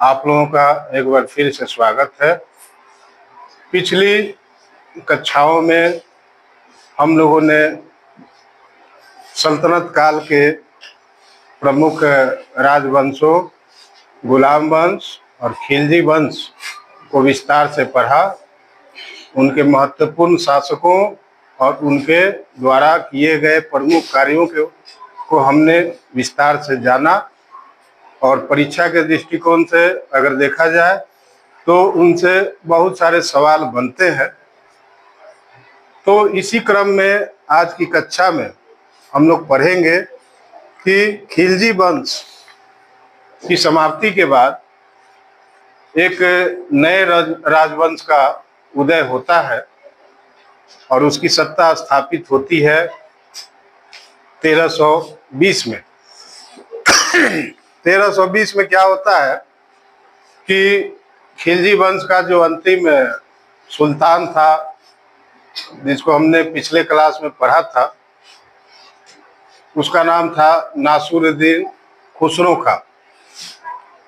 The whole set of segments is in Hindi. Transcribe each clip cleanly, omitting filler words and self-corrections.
आप लोगों का एक बार फिर से स्वागत है। पिछली कक्षाओं में हम लोगों ने सल्तनत काल के प्रमुख राजवंशों गुलाम वंश और खिलजी वंश को विस्तार से पढ़ा। उनके महत्वपूर्ण शासकों और उनके द्वारा किए गए प्रमुख कार्यों को हमने विस्तार से जाना और परीक्षा के दृष्टिकोण से अगर देखा जाए तो उनसे बहुत सारे सवाल बनते हैं। तो इसी क्रम में आज की कक्षा में हम लोग पढ़ेंगे कि खिलजी वंश की समाप्ति के बाद एक नए राजवंश का उदय होता है और उसकी सत्ता स्थापित होती है 1320 में। 1320 में क्या होता है कि खिलजी वंश का जो अंतिम सुल्तान था, जिसको हमने पिछले क्लास में पढ़ा था, उसका नाम था नासिरुद्दीन खुसरो खां।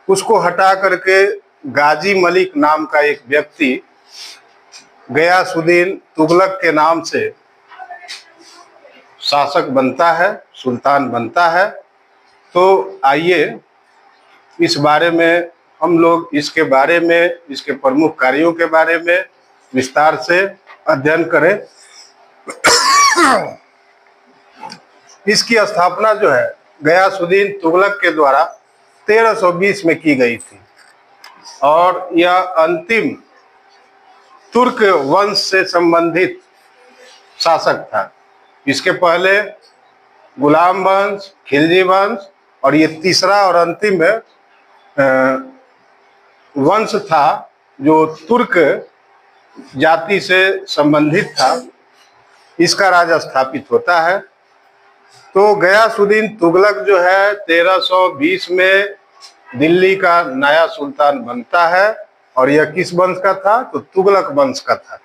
उसको हटा करके गाजी मलिक नाम का एक व्यक्ति गयासुद्दीन तुगलक के नाम से शासक बनता है, सुल्तान बनता है। तो आइए इस बारे में हम लोग इसके बारे में, इसके प्रमुख कार्यों के बारे में विस्तार से अध्ययन करें। इसकी स्थापना जो है गयासुद्दीन तुगलक के द्वारा 1320 में की गई थी और यह अंतिम तुर्क वंश से संबंधित शासक था। इसके पहले गुलाम वंश, खिलजी वंश और ये तीसरा और अंतिम वंश था जो तुर्क जाति से संबंधित था। इसका राजा स्थापित होता है। तो गयासुद्दीन तुगलक जो है 1320 में दिल्ली का नया सुल्तान बनता है और यह किस वंश का था? तो तुगलक वंश का था।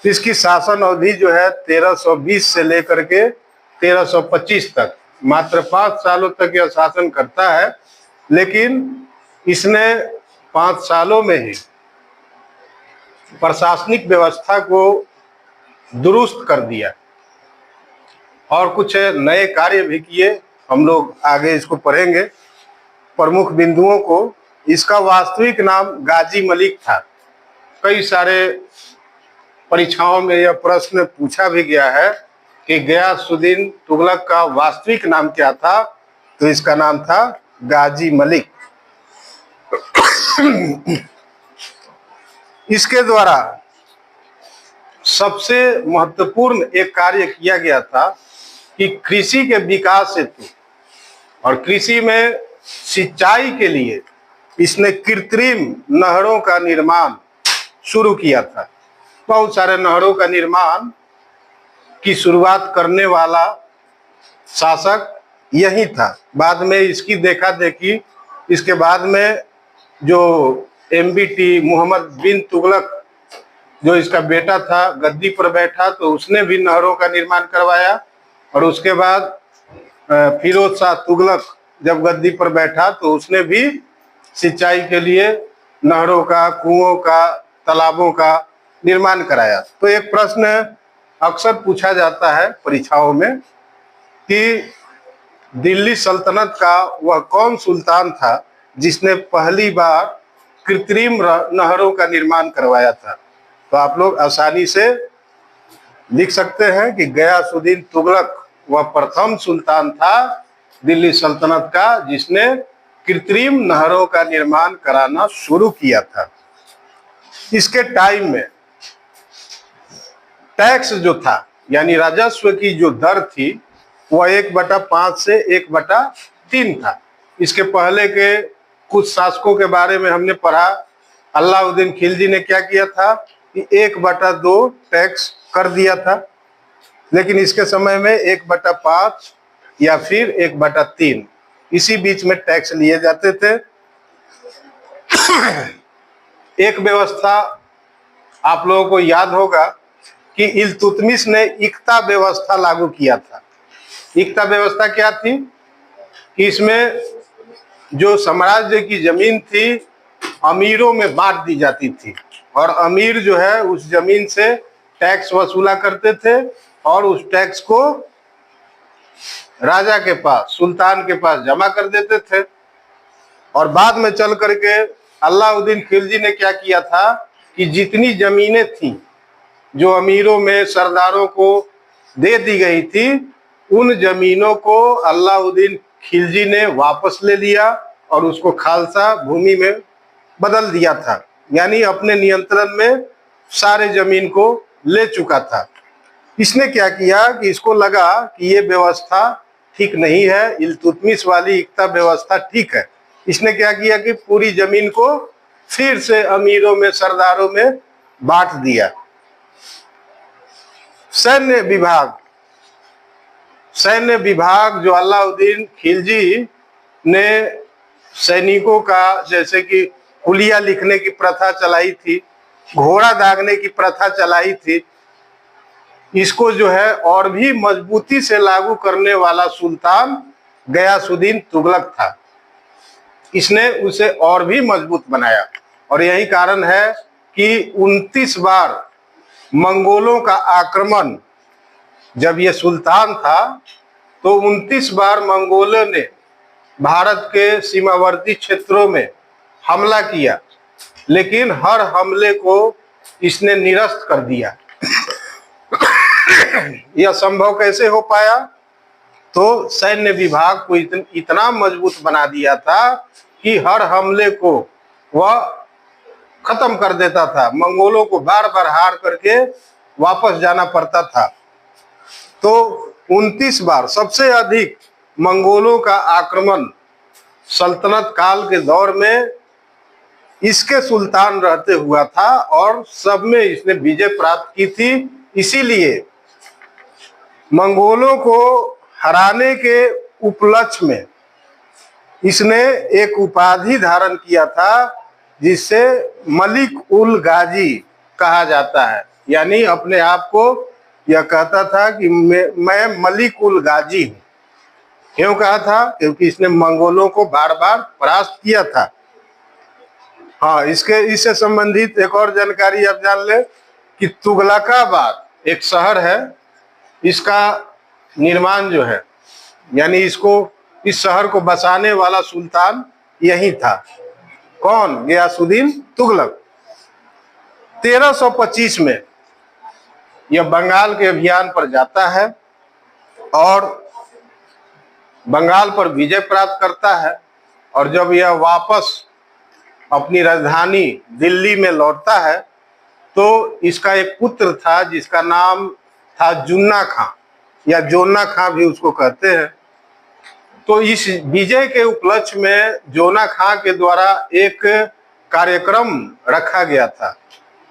इसकी शासन अवधि जो है 1320 से लेकर के 1325 तक, मात्र 5 सालों तक यह शासन करता है। लेकिन इसने 5 सालों में ही प्रशासनिक व्यवस्था को दुरुस्त कर दिया और कुछ नए कार्य भी किए। हम लोग आगे इसको पढ़ेंगे प्रमुख बिंदुओं को। इसका वास्तविक नाम गाजी मलिक था। कई सारे परीक्षाओं में यह प्रश्न पूछा भी गया है कि गयासुद्दीन तुगलक का वास्तविक नाम क्या था? तो इसका नाम था गाजी मलिक। इसके द्वारा सबसे महत्वपूर्ण एक कार्य किया गया था कि कृषि के विकास हेतु और कृषि में सिंचाई के लिए इसने कृत्रिम नहरों का निर्माण शुरू किया था। बहुत सारे नहरों का निर्माण की शुरुआत करने वाला शासक यही था। बाद में इसकी देखा देखी, इसके बाद में जो MBT मोहम्मद बिन तुगलक जो इसका बेटा था गद्दी पर बैठा, तो उसने भी नहरों का निर्माण करवाया। और उसके बाद फिरोज शाह तुगलक जब गद्दी पर बैठा तो उसने भी सिंचाई के लिए नहरों का, कुओं का, तालाबों का निर्माण कराया। तो एक प्रश्न अक्सर पूछा जाता है परीक्षाओं में कि दिल्ली सल्तनत का वह कौन सुल्तान था जिसने पहली बार कृत्रिम नहरों का निर्माण करवाया था? तो आप लोग आसानी से लिख सकते हैं कि गयासुद्दीन तुगलक वह प्रथम सुल्तान था दिल्ली सल्तनत का जिसने कृत्रिम नहरों का निर्माण कराना शुरू किया था। इसके टाइम में टैक्स जो था, यानी राजस्व की जो दर थी, वह 1/5 से 1/3 था। इसके पहले के कुछ शासकों के बारे में हमने पढ़ा। अलाउद्दीन खिलजी ने क्या किया था कि 1/2 टैक्स कर दिया था, लेकिन इसके समय में 1/5 या फिर 1/3 इसी बीच में टैक्स लिए जाते थे। एक व्यवस्था आप लोगों को याद होगा कि इल्तुतमिश ने इक्ता व्यवस्था लागू किया था। इक्ता व्यवस्था क्या थी कि इसमें जो साम्राज्य की जमीन थी अमीरों में बांट दी जाती थी, और अमीर जो है उस जमीन से टैक्स वसूला करते थे और उस टैक्स को राजा के पास, सुल्तान के पास जमा कर देते थे। और बाद में चल करके अलाउद्दीन खिलजी ने क्या किया था कि जितनी जमीनें थी जो अमीरों में सरदारों को दे दी गई थी, उन जमीनों को अलाउद्दीन खिलजी ने वापस ले लिया और उसको खालसा भूमि में बदल दिया था, यानी अपने नियंत्रण में सारे जमीन को ले चुका था। इसने क्या किया कि इसको लगा कि ये व्यवस्था ठीक नहीं है, इल्तुतमिश वाली इक्ता व्यवस्था ठीक है। इसने क्या किया कि पूरी जमीन को फिर से अमीरों में, सरदारों में बांट दिया। सैन्य विभाग जो अलाउद्दीन खिलजी ने सैनिकों का, जैसे कि हुलिया लिखने की प्रथा चलाई थी, घोड़ा दागने की प्रथा चलाई थी, इसको जो है और भी मजबूती से लागू करने वाला सुल्तान गयासुद्दीन तुगलक था। इसने उसे और भी मजबूत बनाया, और यही कारण है कि 29 बार मंगोलों का आक्रमण, जब ये सुल्तान था तो 29 बार मंगोलों ने भारत के सीमावर्ती क्षेत्रों में हमला किया, लेकिन हर हमले को इसने निरस्त कर दिया। यह संभव कैसे हो पाया? तो सैन्य विभाग को इतना मजबूत बना दिया था कि हर हमले को वह खत्म कर देता था। मंगोलों को बार बार हार करके वापस जाना पड़ता था। तो 29 बार, सबसे अधिक मंगोलों का आक्रमण सल्तनत काल के दौर में इसके सुल्तान रहते हुआ था, और सब में इसने विजय प्राप्त की थी। इसीलिए मंगोलों को हराने के उपलक्ष्य में इसने एक उपाधि धारण किया था, जिससे मलिक उल गाजी कहा जाता है। यानी अपने आप को यह कहता था कि मैं मलिक उल गाजी हूं। क्यों कहा था? क्योंकि इसने मंगोलों को बार बार परास्त किया था। हाँ, इससे संबंधित एक और जानकारी आप जान ले कि तुगलकाबाद एक शहर है, इसका निर्माण जो है, यानी इस शहर को बसाने वाला सुल्तान यही था। कौन? गयासुद्दीन तुगलक। 1325 में यह बंगाल के अभियान पर जाता है और बंगाल पर विजय प्राप्त करता है, और जब यह वापस अपनी राजधानी दिल्ली में लौटता है तो इसका एक पुत्र था जिसका नाम था जुन्ना खां, या जोना खां भी उसको कहते हैं। तो इस विजय के उपलक्ष्य में जोना खां के द्वारा एक कार्यक्रम रखा गया था,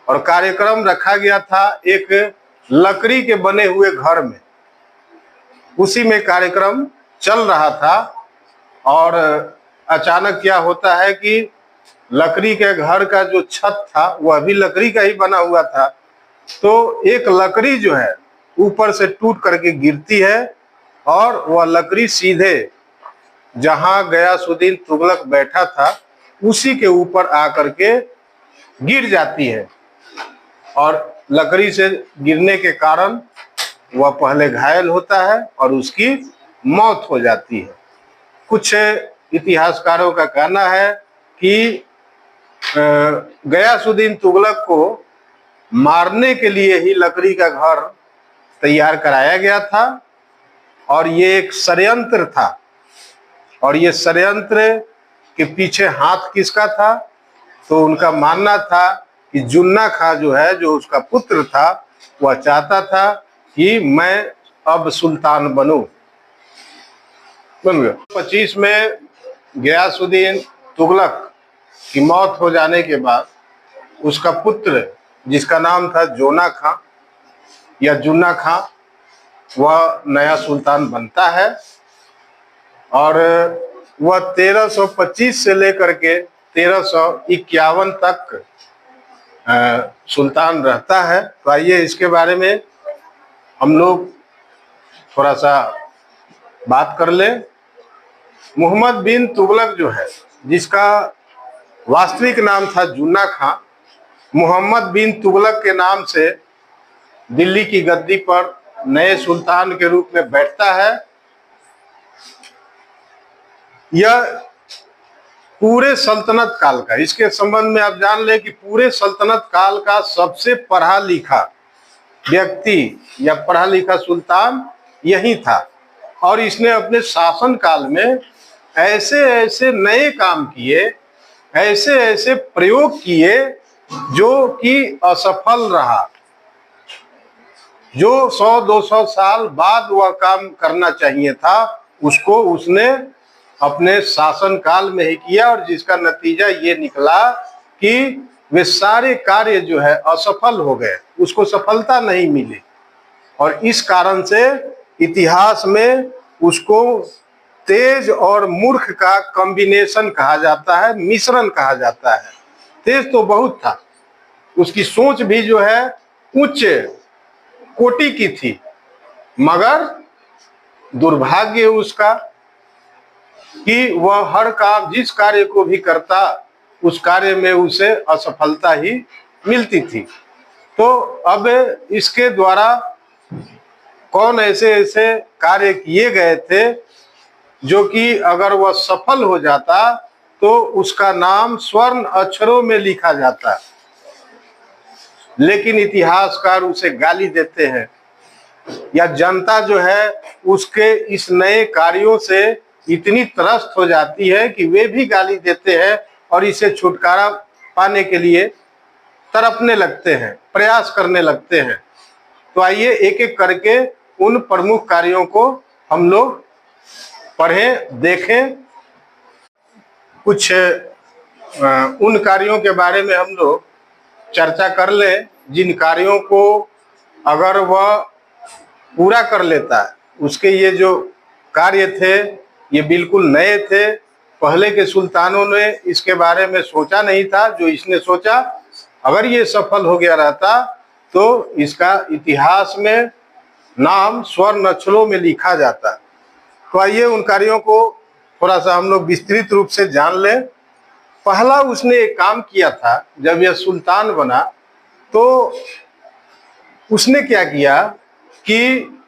और कार्यक्रम रखा गया था एक लकड़ी के बने हुए घर में। उसी में कार्यक्रम चल रहा था, और अचानक क्या होता है कि लकड़ी के घर का जो छत था वह भी लकड़ी का ही बना हुआ था। तो एक लकड़ी जो है ऊपर से टूट करके गिरती है, और वह लकड़ी सीधे जहां गयासुद्दीन तुगलक बैठा था उसी के ऊपर आकर के गिर जाती है, और लकड़ी से गिरने के कारण वह पहले घायल होता है और उसकी मौत हो जाती है। कुछ इतिहासकारों का कहना है कि गयासुद्दीन तुगलक को मारने के लिए ही लकड़ी का घर तैयार कराया गया था, और ये एक षड्यंत्र था। और ये षड्यंत्र के पीछे हाथ किसका था? तो उनका मानना था कि जुन्ना खां जो है, जो उसका पुत्र था, वह चाहता था कि मैं अब सुल्तान बनूं। बन गया। 25 में गयासुद्दीन तुगलक की मौत हो जाने के बाद उसका पुत्र, जिसका नाम था जोना खां या जुन्ना खां, वह नया सुल्तान बनता है, और वह 1325 से लेकर के 1351 तक सुल्तान रहता है। तो आइए इसके बारे में हम लोग थोड़ा सा बात कर लें। मोहम्मद बिन तुगलक जो है, जिसका वास्तविक नाम था जुन्ना खां, मोहम्मद बिन तुगलक के नाम से दिल्ली की गद्दी पर नए सुल्तान के रूप में बैठता है। यह पूरे सल्तनत काल का, इसके संबंध में आप जान लें कि पूरे सल्तनत काल का सबसे पढ़ा लिखा व्यक्ति या पढ़ा लिखा सुल्तान यही था। और इसने अपने शासन काल में ऐसे ऐसे नए काम किए, ऐसे ऐसे प्रयोग किए जो कि असफल रहा। जो 100-200 साल बाद वह काम करना चाहिए था, उसको उसने अपने शासन काल में ही किया, और जिसका नतीजा ये निकला कि वे सारे कार्य जो है असफल हो गए, उसको सफलता नहीं मिली। और इस कारण से इतिहास में उसको तेज और मूर्ख का कॉम्बिनेशन कहा जाता है, मिश्रण कहा जाता है। तेज तो बहुत था, उसकी सोच भी जो है उच्च कोटि की थी, मगर दुर्भाग्य उसका कि वह हर काम, जिस कार्य को भी करता, उस कार्य में उसे असफलता ही मिलती थी। तो अब इसके द्वारा कौन ऐसे ऐसे कार्य किए गए थे जो कि अगर वह सफल हो जाता तो उसका नाम स्वर्ण अक्षरों में लिखा जाता, लेकिन इतिहासकार उसे गाली देते हैं, या जनता जो है उसके इस नए कार्यों से इतनी त्रस्त हो जाती है कि वे भी गाली देते हैं और इसे छुटकारा पाने के लिए तड़पने लगते हैं, प्रयास करने लगते हैं। तो आइए एक एक करके उन प्रमुख कार्यों को हम लोग पढ़ें, देखें। कुछ उन कार्यों के बारे में हम लोग चर्चा कर लें जिन कार्यों को अगर वह पूरा कर लेता है, उसके ये जो कार्य थे ये बिल्कुल नए थे, पहले के सुल्तानों ने इसके बारे में सोचा नहीं था। जो इसने सोचा, अगर ये सफल हो गया रहता तो इसका इतिहास में नाम स्वर्ण अक्षरों में लिखा जाता। तो आइए उन कार्यों को थोड़ा सा हम लोग विस्तृत रूप से जान लें। पहला उसने एक काम किया था, जब यह सुल्तान बना तो उसने क्या किया कि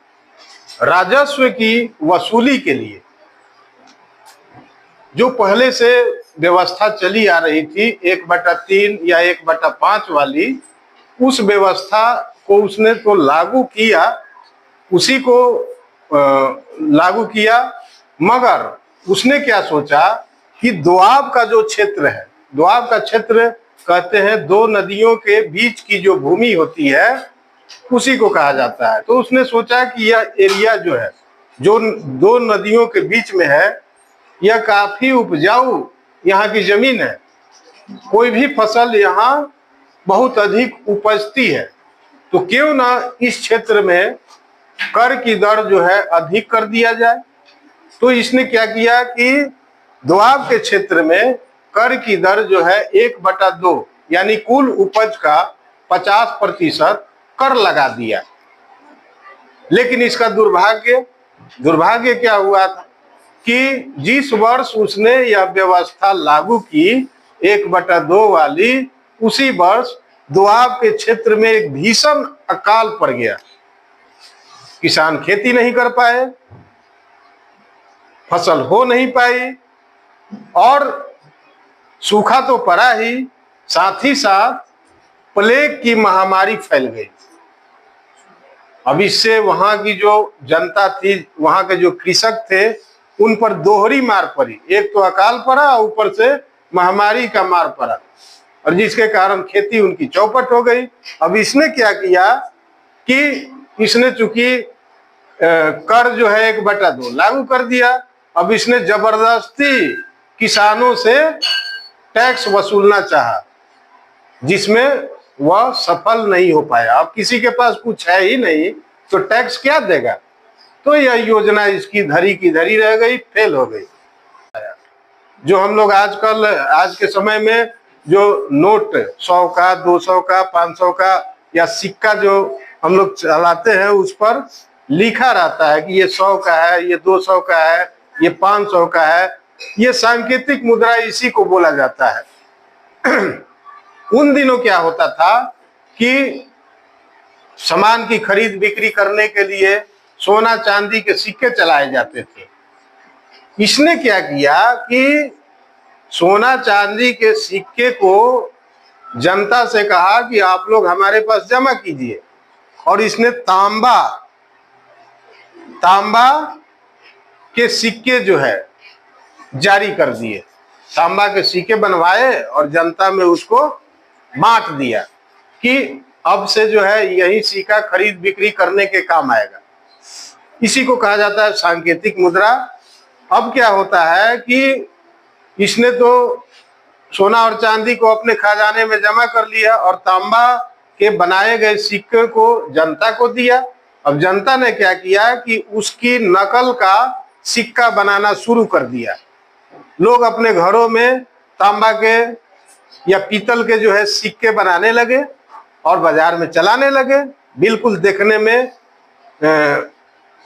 राजस्व की वसूली के लिए जो पहले से व्यवस्था चली आ रही थी 1/3 या 1/5 वाली, उस व्यवस्था को उसने तो लागू किया, उसी को लागू किया। मगर उसने क्या सोचा कि दोआब का जो क्षेत्र है, दोआब का क्षेत्र कहते हैं दो नदियों के बीच की जो भूमि होती है उसी को कहा जाता है। तो उसने सोचा कि यह एरिया जो है, जो दो नदियों के बीच में है, यह काफी उपजाऊ यहाँ की जमीन है, कोई भी फसल यहाँ बहुत अधिक उपजती है, तो क्यों ना इस क्षेत्र में कर की दर जो है अधिक कर दिया जाए। तो इसने क्या किया कि दोआब के क्षेत्र में कर की दर जो है 1/2 यानी कुल उपज का 50% कर लगा दिया। लेकिन इसका दुर्भाग्य क्या हुआ था कि जिस वर्ष उसने यह व्यवस्था लागू की 1/2 वाली, उसी वर्ष दोआब के क्षेत्र में एक भीषण अकाल पड़ गया। किसान खेती नहीं कर पाए, फसल हो नहीं पाई, और सूखा तो पड़ा ही, साथ ही साथ प्लेग की महामारी फैल गई। अब इससे वहां की जो जनता थी, वहां के जो कृषक थे, उन पर दोहरी मार पड़ी। एक तो अकाल पड़ा, ऊपर से महामारी का मार पड़ा, और जिसके कारण खेती उनकी चौपट हो गई। अब इसने क्या किया कि इसने चूंकि कर जो है 1/2 लागू कर दिया, अब इसने जबरदस्ती किसानों से टैक्स वसूलना चाहा, जिसमें वह सफल नहीं हो पाया। अब किसी के पास कुछ है ही नहीं तो टैक्स क्या देगा। तो यह योजना इसकी धरी की धरी रह गई, फेल हो गई। जो हम लोग आजकल आज के समय में जो नोट 100 का, 200 का, 500 का या सिक्का जो हम लोग चलाते हैं, उस पर लिखा रहता है कि ये 100 का है, ये 200 का है, ये 500 का है। ये सांकेतिक मुद्रा इसी को बोला जाता है। उन दिनों क्या होता था कि सामान की खरीद बिक्री करने के लिए सोना चांदी के सिक्के चलाए जाते थे। इसने क्या किया कि सोना चांदी के सिक्के को जनता से कहा कि आप लोग हमारे पास जमा कीजिए, और इसने तांबा के सिक्के जो है जारी कर दिए। तांबा के सिक्के बनवाए और जनता में उसको बांट दिया कि अब से जो है यही सिक्का खरीद बिक्री करने के काम आएगा। इसी को कहा जाता है सांकेतिक मुद्रा। अब क्या होता है कि इसने तो सोना और चांदी को अपने खजाने में जमा कर लिया और तांबा के बनाए गए सिक्के को जनता को दिया। अब जनता ने क्या किया कि उसकी नकल का सिक्का बनाना शुरू कर दिया। लोग अपने घरों में तांबा के या पीतल के जो है सिक्के बनाने लगे और बाजार में चलाने लगे। बिल्कुल देखने में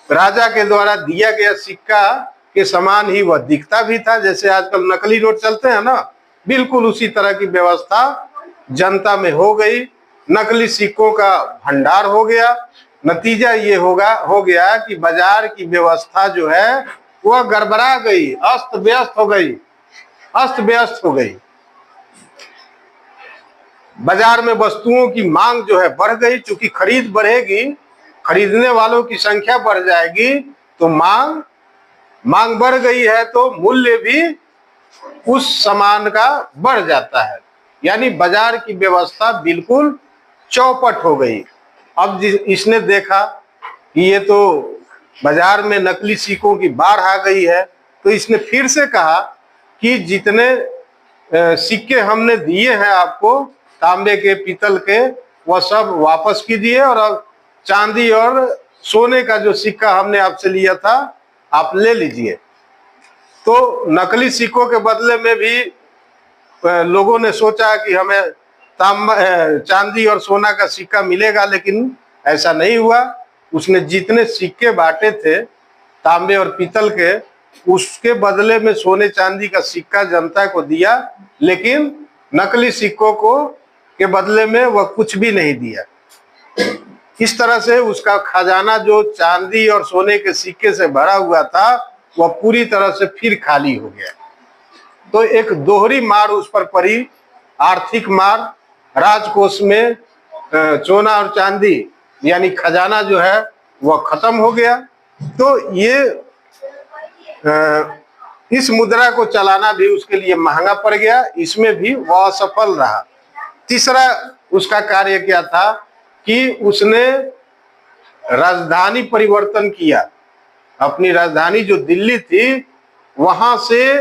राजा के द्वारा दिया गया सिक्का के समान ही वह दिखता भी था। जैसे आजकल नकली नोट चलते हैं ना, बिल्कुल उसी तरह की व्यवस्था जनता में हो गई। नकली सिक्कों का भंडार हो गया। नतीजा ये हो गया कि बाजार की व्यवस्था जो है वह गड़बड़ा गई, अस्त व्यस्त हो गई। बाजार में वस्तुओं की मांग जो है बढ़ गई। चूंकि खरीद बढ़ेगी, खरीदने वालों की संख्या बढ़ जाएगी, तो मांग बढ़ गई है तो मूल्य भी उस सामान का बढ़ जाता है। यानी बाजार की व्यवस्था बिल्कुल चौपट हो गई। अब इसने देखा कि ये तो बाजार में नकली सिक्कों की बाढ़ आ गई है, तो इसने फिर से कहा कि जितने सिक्के हमने दिए हैं आपको, तांबे के पीतल के, वह सब वापस कीजिए, और अब चांदी और सोने का जो सिक्का हमने आपसे लिया था आप ले लीजिए। तो नकली सिक्कों के बदले में भी लोगों ने सोचा कि हमें चांदी और सोना का सिक्का मिलेगा, लेकिन ऐसा नहीं हुआ। उसने जितने सिक्के बांटे थे तांबे और पीतल के, उसके बदले में सोने चांदी का सिक्का जनता को दिया, लेकिन नकली सिक्कों को के बदले में वह कुछ भी नहीं दिया। इस तरह से उसका खजाना जो चांदी और सोने के सिक्के से भरा हुआ था वह पूरी तरह से फिर खाली हो गया। तो एक दोहरी मार उस पर पड़ी, आर्थिक मार। राजकोष में सोना और चांदी यानी खजाना जो है वह खत्म हो गया। तो ये इस मुद्रा को चलाना भी उसके लिए महंगा पड़ गया। इसमें भी वह असफल रहा। तीसरा उसका कार्य क्या था कि उसने राजधानी परिवर्तन किया। अपनी राजधानी जो दिल्ली थी, वहां से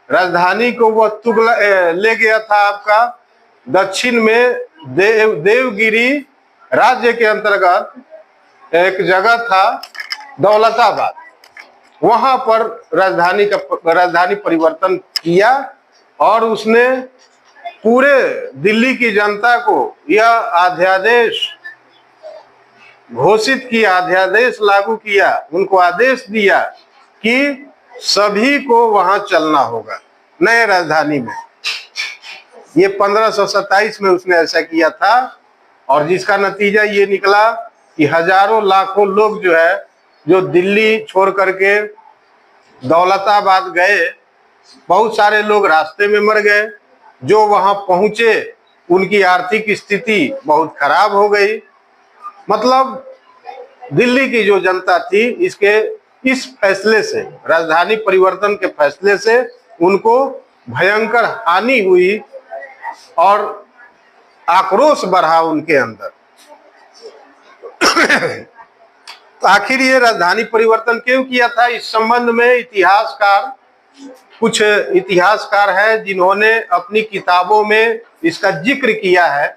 राजधानी को वह ले गया था आपका दक्षिण में देवगिरी राज्य के अंतर्गत एक जगह था दौलताबाद। वहां पर राजधानी परिवर्तन किया और उसने पूरे दिल्ली की जनता को यह अध्यादेश घोषित किया, अध्यादेश लागू किया, उनको आदेश दिया कि सभी को वहां चलना होगा नए राजधानी में। ये 1527 में उसने ऐसा किया था, और जिसका नतीजा ये निकला कि हजारों लाखों लोग जो है, जो दिल्ली छोड़ करके दौलताबाद गए, बहुत सारे लोग रास्ते में मर गए। जो वहां पहुंचे उनकी आर्थिक स्थिति बहुत खराब हो गई। मतलब दिल्ली की जो जनता थी, इस फैसले से, राजधानी परिवर्तन के फैसले से उनको भयंकर हानि हुई और आक्रोश बढ़ा उनके अंदर। तो आखिर ये राजधानी परिवर्तन क्यों किया था, इस संबंध में कुछ इतिहासकार हैं जिन्होंने अपनी किताबों में इसका जिक्र किया है।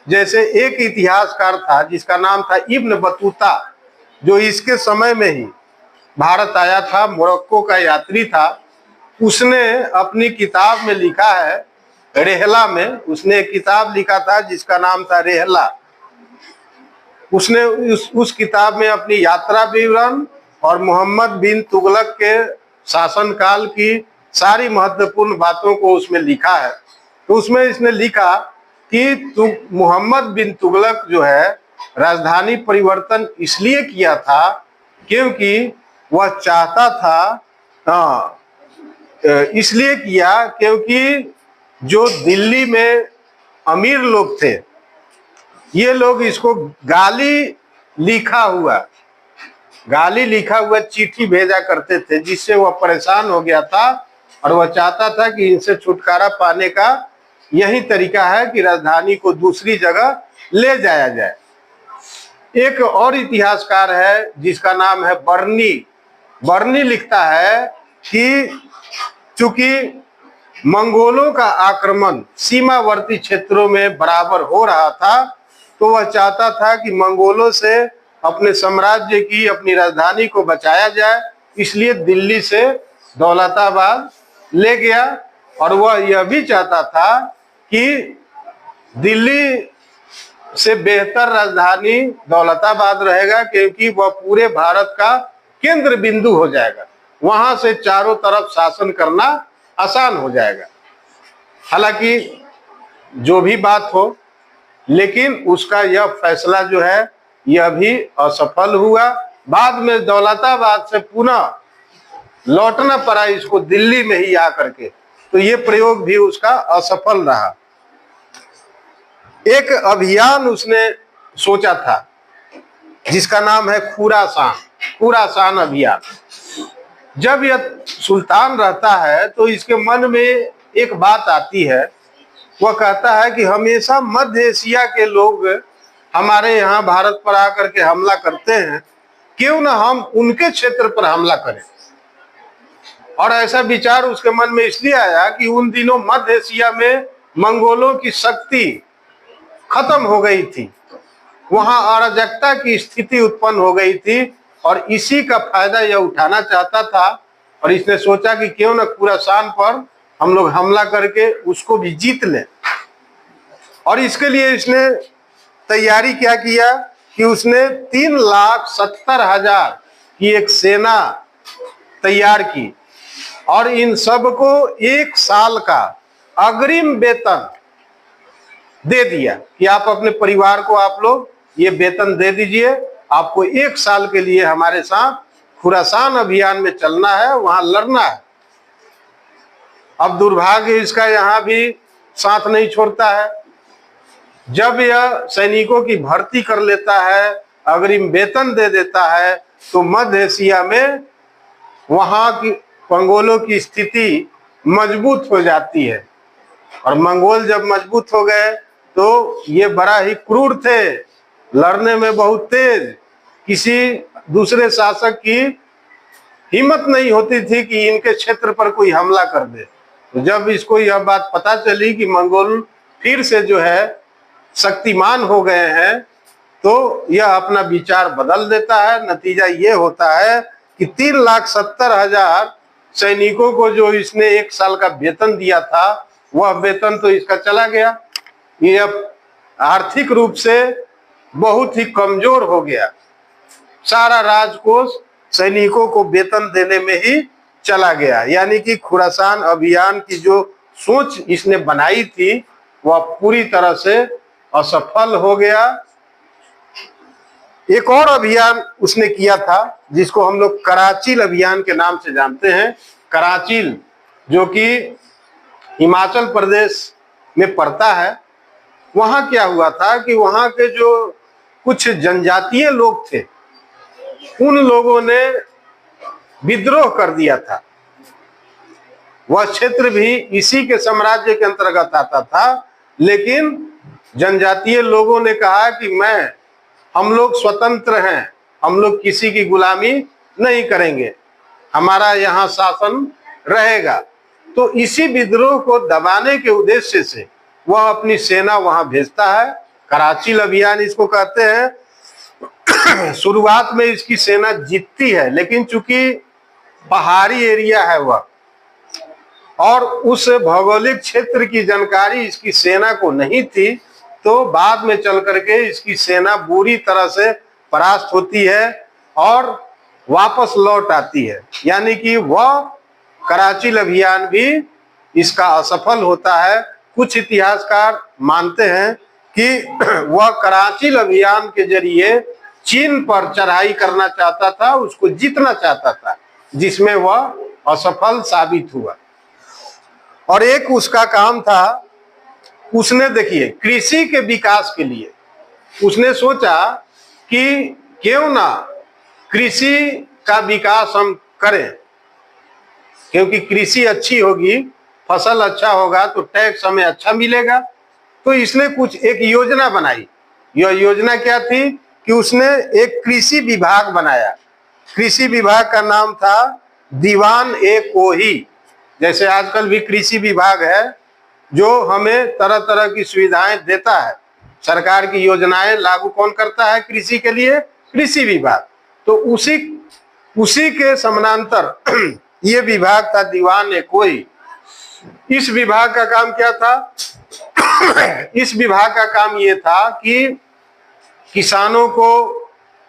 जैसे एक इतिहासकार था जिसका नाम था इब्न बतूता, जो इसके समय में ही भारत आया था, मोरक्को का यात्री था। उसने अपनी किताब में लिखा है, रेहला में उसने एक किताब लिखा था जिसका नाम था रेहला। उसने उस किताब में अपनी यात्रा विवरण और मोहम्मद बिन तुगलक के शासनकाल की सारी महत्वपूर्ण बातों को उसमें लिखा है। तो उसमें इसने लिखा कि मोहम्मद बिन तुगलक जो है राजधानी परिवर्तन इसलिए किया था क्योंकि वह चाहता था, इसलिए किया क्योंकि जो दिल्ली में अमीर लोग थे, ये लोग इसको गाली लिखा हुआ चिट्ठी भेजा करते थे, जिससे वह परेशान हो गया था और वह चाहता था कि इनसे छुटकारा पाने का यही तरीका है कि राजधानी को दूसरी जगह ले जाया जाए। एक और इतिहासकार है जिसका नाम है बर्नी। बर्नी लिखता है कि चूंकि मंगोलों का आक्रमण सीमावर्ती क्षेत्रों में बराबर हो रहा था, तो वह चाहता था कि मंगोलों से अपने साम्राज्य की, अपनी राजधानी को बचाया जाए, इसलिए दिल्ली से दौलताबाद ले गया। और वह यह भी चाहता था कि दिल्ली से बेहतर राजधानी दौलताबाद रहेगा, क्योंकि वह पूरे भारत का केंद्र बिंदु हो जाएगा, वहां से चारों तरफ शासन करना आसान हो जाएगा। हालांकि जो भी बात हो, लेकिन उसका यह फैसला जो है यह भी असफल हुआ। बाद में दौलताबाद से पुनः लौटना पड़ा इसको दिल्ली में ही आकर के, तो ये प्रयोग भी उसका असफल रहा। एक अभियान उसने सोचा था जिसका नाम है खुरासान अभियान। जब यह सुल्तान रहता है तो इसके मन में एक बात आती है, वह कहता है कि हमेशा मध्य एशिया के लोग हमारे यहाँ भारत पर आकर के हमला करते हैं, क्यों ना हम उनके क्षेत्र पर हमला करें। और ऐसा विचार उसके मन में इसलिए आया कि उन दिनों मध्य एशिया में मंगोलों की शक्ति खत्म हो गई थी, वहां अराजकता की स्थिति उत्पन्न हो गई थी, और इसी का फायदा यह उठाना चाहता था। और इसने सोचा कि क्यों न खुरासान पर हम लोग हमला करके उसको भी जीत लें। और इसके लिए इसने तैयारी क्या किया कि उसने 3,70,000 की एक सेना तैयार की, और इन सबको 1 साल का अग्रिम वेतन दे दिया कि आप अपने परिवार को आप लोग ये वेतन दे दीजिए, आपको 1 साल के लिए हमारे साथ खुरासान अभियान में चलना है, वहां लड़ना है। अब दुर्भाग्य इसका यहाँ भी साथ नहीं छोड़ता है। जब यह सैनिकों की भर्ती कर लेता है, अग्रिम वेतन दे देता है, तो मध्य एशिया में वहां की मंगोलों की स्थिति मजबूत हो जाती है। और मंगोल जब मजबूत हो गए तो ये बड़ा ही क्रूर थे, लड़ने में बहुत तेज, किसी दूसरे शासक की हिम्मत नहीं होती थी कि इनके क्षेत्र पर कोई हमला कर दे। तो जब इसको यह बात पता चली कि मंगोल फिर से जो है शक्तिमान हो गए हैं, तो यह अपना विचार बदल देता है। नतीजा ये होता है कि 3,70,000 सैनिकों को जो इसने 1 साल का वेतन दिया था, वह वेतन तो इसका चला गया। ये अब आर्थिक रूप से बहुत ही कमजोर हो गया। सारा राजकोष सैनिकों को वेतन देने में ही चला गया। यानी कि खुरासान अभियान की जो सोच इसने बनाई थी वह पूरी तरह से असफल हो गया। एक और अभियान उसने किया था जिसको हम लोग कराचील अभियान के नाम से जानते हैं। कराचील जो कि हिमाचल प्रदेश में पड़ता है, वहां क्या हुआ था कि वहां के जो कुछ जनजातीय लोग थे, उन लोगों ने विद्रोह कर दिया था। वह क्षेत्र भी इसी के साम्राज्य के अंतर्गत आता था, लेकिन जनजातीय लोगों ने कहा कि हम लोग स्वतंत्र हैं, हम लोग किसी की गुलामी नहीं करेंगे, हमारा यहाँ शासन रहेगा। तो इसी विद्रोह को दबाने के उद्देश्य से वह अपनी सेना वहां भेजता है। कराचील अभियान इसको कहते हैं। शुरुआत में इसकी सेना जीतती है, लेकिन चूंकि पहाड़ी एरिया है वह, और उस भौगोलिक क्षेत्र की जानकारी इसकी सेना को नहीं थी, तो बाद में चल करके इसकी सेना बुरी तरह से परास्त होती है और वापस लौट आती है। यानी कि वह कराची अभियान भी इसका असफल होता है। कुछ इतिहासकार मानते हैं कि वह कराची अभियान के जरिए चीन पर चढ़ाई करना चाहता था, उसको जीतना चाहता था, जिसमें वह असफल साबित हुआ। और एक उसका काम था, उसने देखिए कृषि के विकास के लिए उसने सोचा कि क्यों ना कृषि का विकास हम करें, क्योंकि कृषि अच्छी होगी, फसल अच्छा होगा तो टैक्स हमें अच्छा मिलेगा। तो इसने कुछ एक योजना बनाई। यह योजना क्या थी कि उसने एक कृषि विभाग बनाया। कृषि विभाग का नाम था दीवान-ए-कोही। जैसे आजकल भी कृषि विभाग है जो हमें तरह तरह की सुविधाएं देता है। सरकार की योजनाएं लागू कौन करता है कृषि के लिए? कृषि विभाग। तो उसी के समानांतर ये विभाग था दीवान-ए-कोही। इस विभाग का काम क्या था? इस विभाग का काम ये था कि किसानों को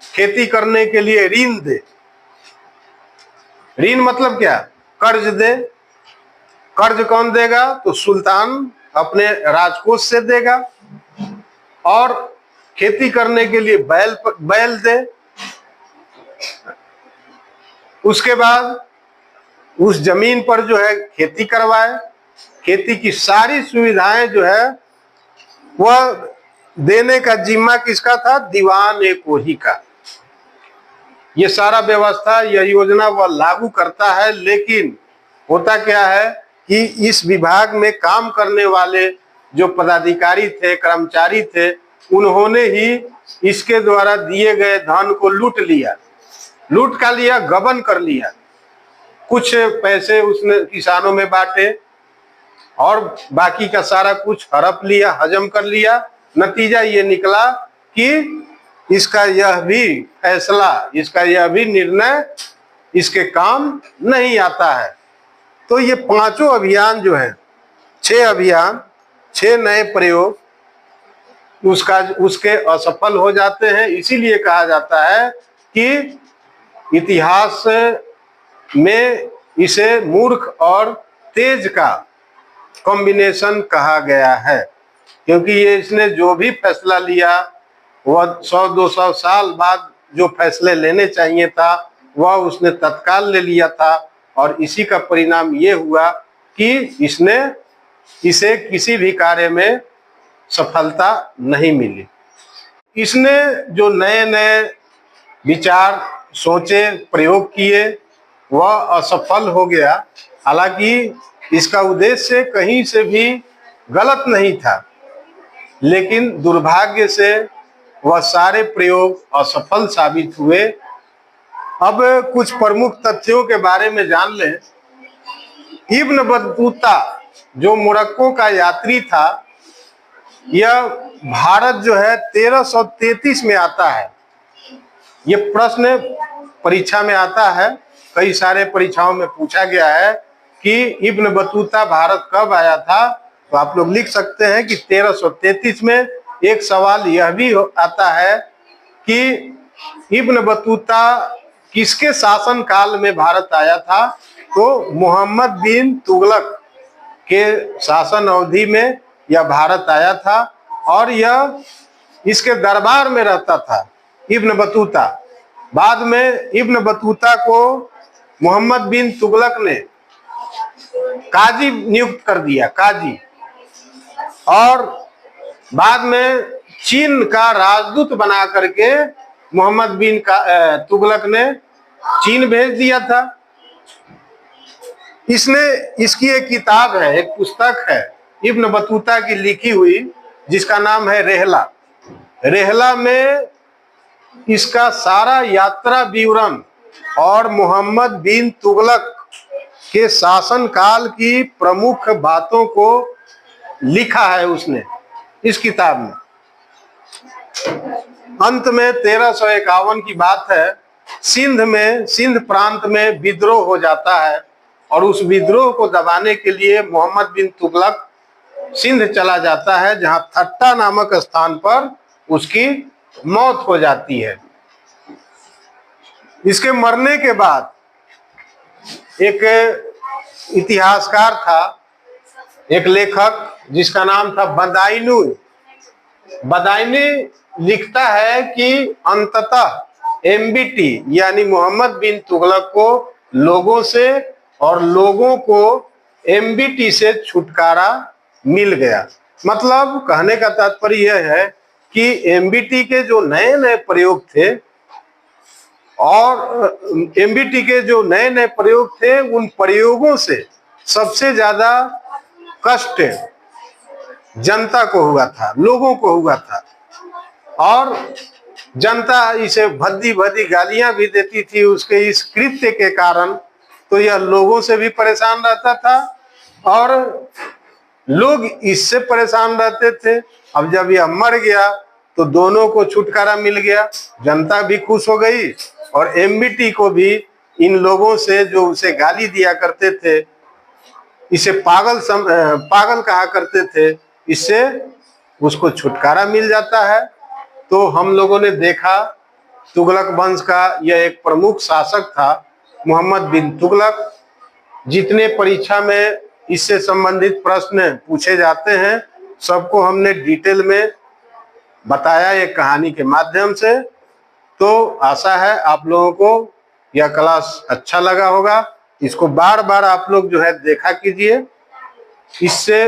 खेती करने के लिए ऋण दे। ऋण मतलब क्या? कर्ज दे। कर्ज कौन देगा? तो सुल्तान अपने राजकोष से देगा। और खेती करने के लिए बैल दे। उसके बाद उस जमीन पर जो है खेती करवाए। खेती की सारी सुविधाएं जो है वह देने का जिम्मा किसका था? दीवान-ए-कोही का। ये सारा व्यवस्था, यह योजना वह लागू करता है। लेकिन होता क्या है कि इस विभाग में काम करने वाले जो पदाधिकारी थे, कर्मचारी थे, उन्होंने ही इसके द्वारा दिए गए धन को लूट लिया। लूट का लिया, गबन कर लिया। कुछ पैसे उसने किसानों में बांटे और बाकी का सारा कुछ हड़प लिया, हजम कर लिया। नतीजा ये निकला कि इसका यह भी फैसला, इसका यह भी निर्णय इसके काम नहीं आता है। तो ये पांचों अभियान जो है, 6 अभियान, 6 नए प्रयोग उसके असफल हो जाते हैं। इसीलिए कहा जाता है कि इतिहास में इसे मूर्ख और तेज का कॉम्बिनेशन कहा गया है, क्योंकि ये इसने जो भी फैसला लिया वह 100-200 साल बाद जो फैसले लेने चाहिए था वह उसने तत्काल ले लिया था। और इसी का परिणाम ये हुआ कि इसे किसी भी कार्य में सफलता नहीं मिली। इसने जो नए नए विचार सोचे, प्रयोग किए, वह असफल हो गया। हालांकि इसका उद्देश्य कहीं से भी गलत नहीं था, लेकिन दुर्भाग्य से वह सारे प्रयोग असफल साबित हुए। अब कुछ प्रमुख तथ्यों के बारे में जान लें। इब्न बतूता जो मोरक्को का यात्री था, यह भारत जो है 1333 में आता है। ये प्रश्न परीक्षा में आता है, कई सारे परीक्षाओं में पूछा गया है कि इब्न बतूता भारत कब आया था। तो आप लोग लिख सकते हैं कि 1333 में। एक सवाल यह भी आता है कि इब्न बतूता किसके शासन काल में भारत आया था? तो मोहम्मद बिन तुगलक के शासन अवधि में यह भारत आया था और यह इसके दरबार में रहता था इब्न बतूता। बाद में इब्न बतूता को मोहम्मद बिन तुगलक ने काजी नियुक्त कर दिया, काजी। और बाद में चीन का राजदूत बना करके मोहम्मद बिन तुगलक ने चीन भेज दिया था। इसकी एक किताब है, एक पुस्तक है इब्न बतूता की लिखी हुई, जिसका नाम है रेहला। रेहला में इसका सारा यात्रा विवरण और मोहम्मद बिन तुगलक के शासन काल की प्रमुख बातों को लिखा है उसने इस किताब में। अंत में 1351 की बात है, सिंध प्रांत में विद्रोह हो जाता है और उस विद्रोह को दबाने के लिए मोहम्मद बिन तुगलक सिंध चला जाता है, जहां थट्टा नामक स्थान पर उसकी मौत हो जाती है। इसके मरने के बाद एक इतिहासकार था, एक लेखक जिसका नाम था बदायूं। बदायूं लिखता है कि अंततः एमबीटी यानी मोहम्मद बिन तुगलक को लोगों से और लोगों को एमबीटी से छुटकारा मिल गया। मतलब कहने का तात्पर्य यह है कि एमबीटी के जो नए नए प्रयोग थे और एमबीटी के जो नए नए प्रयोग थे, उन प्रयोगों से सबसे ज्यादा कष्ट जनता को हुआ था, लोगों को हुआ था। और जनता इसे भद्दी भद्दी गालियां भी देती थी उसके इस कृत्य के कारण। तो यह लोगों से भी परेशान रहता था और लोग इससे परेशान रहते थे। अब जब यह मर गया तो दोनों को छुटकारा मिल गया, जनता भी खुश हो गई और एमबीटी को भी इन लोगों से जो उसे गाली दिया करते थे, इसे पागल कहा करते थे, इससे उसको छुटकारा मिल जाता है। तो हम लोगों ने देखा तुगलक वंश का यह एक प्रमुख शासक था मोहम्मद बिन तुगलक। जितने परीक्षा में इससे संबंधित प्रश्न पूछे जाते हैं सबको हमने डिटेल में बताया एक कहानी के माध्यम से। तो आशा है आप लोगों को यह क्लास अच्छा लगा होगा। इसको बार बार आप लोग जो है देखा कीजिए, इससे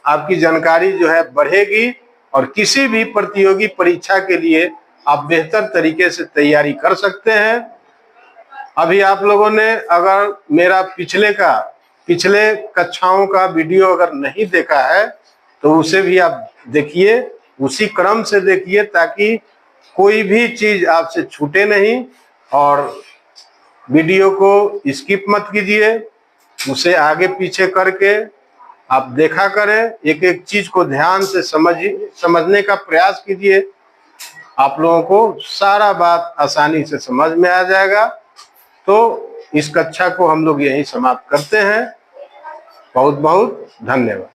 आपकी जानकारी जो है बढ़ेगी और किसी भी प्रतियोगी परीक्षा के लिए आप बेहतर तरीके से तैयारी कर सकते हैं। अभी आप लोगों ने अगर मेरा पिछले कक्षाओं का वीडियो अगर नहीं देखा है तो उसे भी आप देखिए, उसी क्रम से देखिए ताकि कोई भी चीज आपसे छूटे नहीं। और वीडियो को स्किप मत कीजिए, उसे आगे पीछे करके आप देखा करें, एक एक चीज को ध्यान से समझने का प्रयास कीजिए। आप लोगों को सारा बात आसानी से समझ में आ जाएगा। तो इस कक्षा को हम लोग यहीं समाप्त करते हैं। बहुत बहुत धन्यवाद।